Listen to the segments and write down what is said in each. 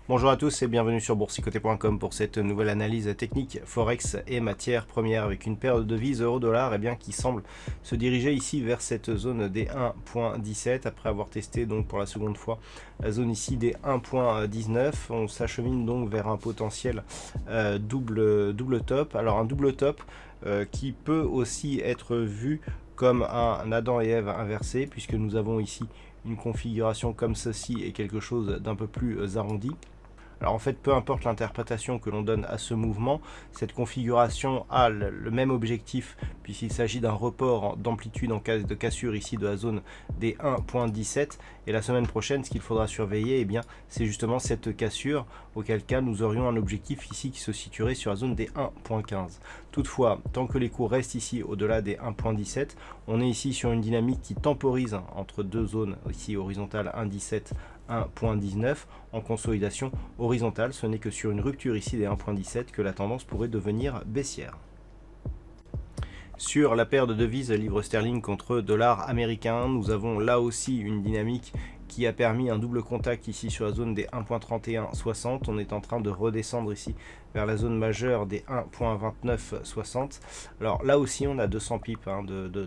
Bonjour à tous et bienvenue sur boursicoté.com pour cette nouvelle analyse technique Forex et matières premières avec une paire de devises euro-dollar qui semble se diriger ici vers cette zone des 1.17 après avoir testé donc pour la seconde fois la zone ici des 1.19. On s'achemine donc vers un potentiel double top. Alors un double top qui peut aussi être vu comme un Adam et Ève inversé puisque nous avons ici une configuration comme ceci et quelque chose d'un peu plus arrondi. Alors en fait, peu importe l'interprétation que l'on donne à ce mouvement, cette configuration a le même objectif puisqu'il s'agit d'un report d'amplitude en cas de cassure ici de la zone des 1.17. Et la semaine prochaine, ce qu'il faudra surveiller, eh bien, c'est justement cette cassure, auquel cas nous aurions un objectif ici qui se situerait sur la zone des 1.15. Toutefois, tant que les cours restent ici au-delà des 1.17, on est ici sur une dynamique qui temporise entre deux zones ici horizontales 1.17 1.19 en consolidation horizontale. Ce n'est que sur une rupture ici des 1.17 que la tendance pourrait devenir baissière. Sur la paire de devises livre sterling contre dollar américain, nous avons là aussi une dynamique qui a permis un double contact ici sur la zone des 1.3160. On est en train de redescendre ici vers la zone majeure des 1.2960. Alors là aussi on a 200 pips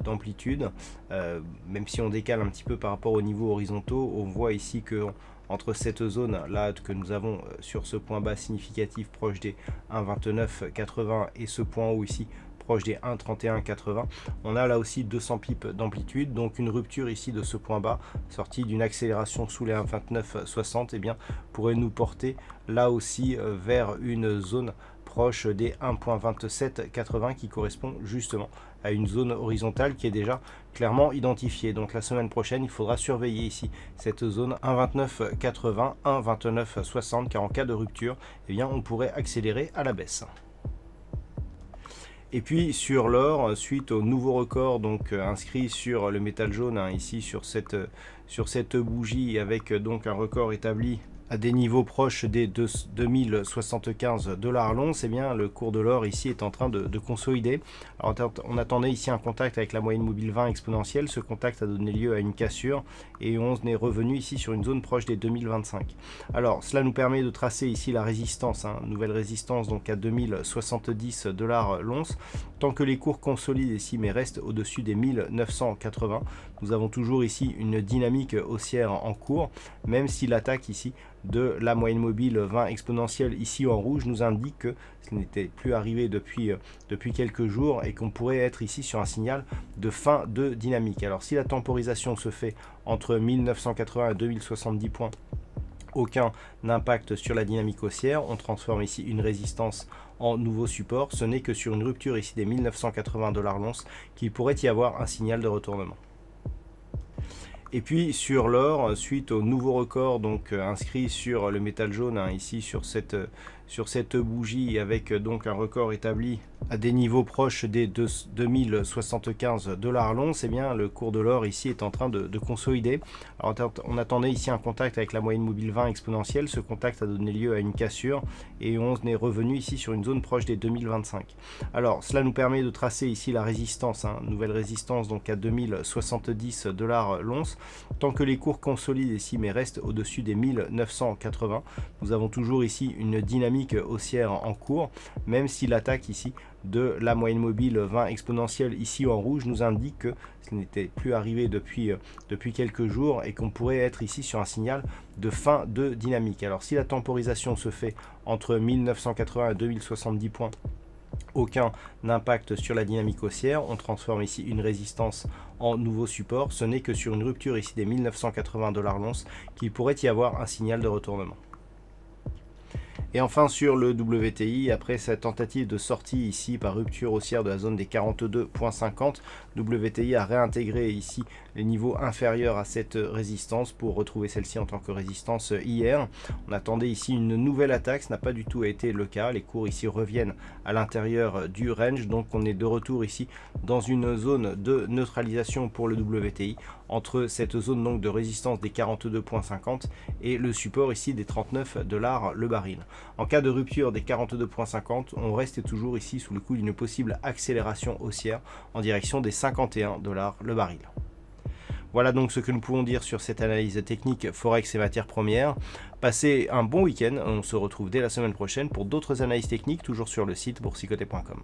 d'amplitude, même si on décale un petit peu par rapport aux niveaux horizontaux. On voit ici que entre cette zone là que nous avons sur ce point bas significatif proche des 1.2980 et ce point haut ici proche des 1.3180, on a là aussi 200 pips d'amplitude, donc une rupture ici de ce point bas sortie d'une accélération sous les 1.2960 eh bien pourrait nous porter là aussi vers une zone proche des 1.2780 qui correspond justement à une zone horizontale qui est déjà clairement identifiée. Donc la semaine prochaine, il faudra surveiller ici cette zone 1.2980, 1.2960 car en cas de rupture, eh bien on pourrait accélérer à la baisse. Et puis sur l'or, suite au nouveau record donc inscrit sur le métal jaune ici sur cette bougie avec donc un record établi à des niveaux proches des 2075 $ l'once, eh bien le cours de l'or ici est en train de consolider. Alors on attendait ici un contact avec la moyenne mobile 20 exponentielle. Ce contact a donné lieu à une cassure et on est revenu ici sur une zone proche des 2025. Alors cela nous permet de tracer ici la résistance, nouvelle résistance donc à 2070 $ l'once. Tant que les cours consolident ici mais restent au-dessus des 1980, nous avons toujours ici une dynamique haussière en cours, même si l'attaque ici de la moyenne mobile 20 exponentielle ici en rouge nous indique que ce n'était plus arrivé depuis quelques jours et qu'on pourrait être ici sur un signal de fin de dynamique. Alors si la temporisation se fait entre 1980 et 2070 points, aucun impact sur la dynamique haussière, on transforme ici une résistance en nouveau support. Ce n'est que sur une rupture ici des 1980 $ l'once qu'il pourrait y avoir un signal de retournement. Et puis sur l'or, suite au nouveau record donc inscrit sur le métal jaune ici sur cette bougie avec donc un record établi à des niveaux proches des 2075 $ l'once, eh bien le cours de l'or ici est en train de consolider. Alors on attendait ici un contact avec la moyenne mobile 20 exponentielle. Ce contact a donné lieu à une cassure et on est revenu ici sur une zone proche des 2025. Alors cela nous permet de tracer ici la résistance, nouvelle résistance donc à 2070 $ l'once. Tant que les cours consolident ici mais restent au-dessus des 1980, nous avons toujours ici une dynamique haussière en cours, même si l'attaque ici de la moyenne mobile 20 exponentielle ici en rouge nous indique que ce n'était plus arrivé depuis quelques jours et qu'on pourrait être ici sur un signal de fin de dynamique. Alors si la temporisation se fait entre 1980 et 2070 points, aucun impact sur la dynamique haussière, on transforme ici une résistance en nouveau support. Ce n'est que sur une rupture ici des 1980 $ l'once qu'il pourrait y avoir un signal de retournement. Et enfin sur le WTI, après sa tentative de sortie ici par rupture haussière de la zone des 42,50, WTI a réintégré ici les niveaux inférieurs à cette résistance pour retrouver celle-ci en tant que résistance hier. On attendait ici une nouvelle attaque, ce n'a pas du tout été le cas. Les cours ici reviennent à l'intérieur du range, donc on est de retour ici dans une zone de neutralisation pour le WTI entre cette zone donc de résistance des 42,50 et le support ici des 39 $ le baril. En cas de rupture des 42,50, on reste toujours ici sous le coup d'une possible accélération haussière en direction des 51 $ le baril. Voilà donc ce que nous pouvons dire sur cette analyse technique Forex et matières premières. Passez un bon week-end, on se retrouve dès la semaine prochaine pour d'autres analyses techniques, toujours sur le site boursicoté.com.